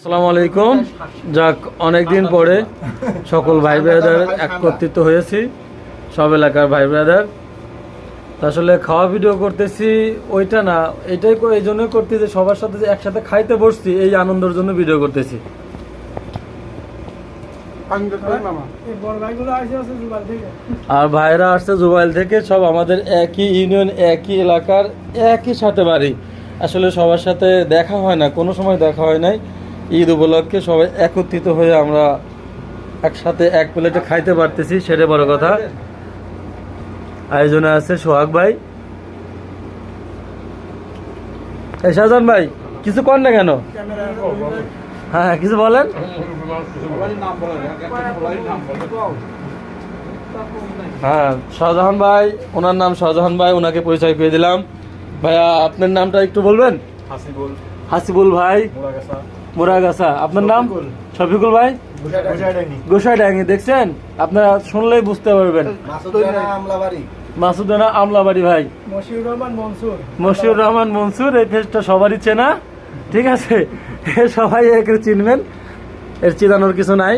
আসসালামু আলাইকুম। যাক, অনেকদিন পরে সকল ভাই ব্রাদার একত্রিত হয়েছি, সব এলাকার ভাই ব্রাদার। আসলে খাওয়া ভিডিও করতেছি ওইটা না, এটাই এই জন্যই করতেছি, সবার সাথে যে একসাথে খাইতে বসছি এই আনন্দের জন্য ভিডিও করতেছি। আর ভাইরা আসছে জুবাইল থেকে, সব আমাদের একই ইউনিয়ন, একই এলাকার, একই সাথে বাড়ি। আসলে সবার সাথে দেখা হয় না, কোনো সময় দেখা হয় নাই। ঈদ উপলক্ষে সবাই একত্রিত হয়ে আমরা একসাথে এক প্লেটে খাইতে পারতেছি, সেটা বড় কথা। আয়োজনে আছে সোহাগ ভাই। এই শাহজাহান ভাই, কিছু কর না কেন? হ্যাঁ, কিছু বলেন। হ্যাঁ, শাহজাহান ভাই, ওনার নাম শাহজাহান ভাই, ওনাকে পরিচয় পেয়ে দিলাম। ভাইয়া, আপনার নামটা একটু বলবেন? হাসিবুল ভাই, মোরাগাছা। আপনার নাম? শফিকুল ভাই, গোসাইডাঙ্গি। দেখছেন, আপনারা শুনলেই বুঝতে পারবেন। মাসুদানা আমলাবাড়ি ভাই, মশিউর রহমান মনসুর। এই ফেসটা সবারই চেনা, ঠিক আছে? সবাই একে চিনবেন, এর চিনানোর কিছু নাই।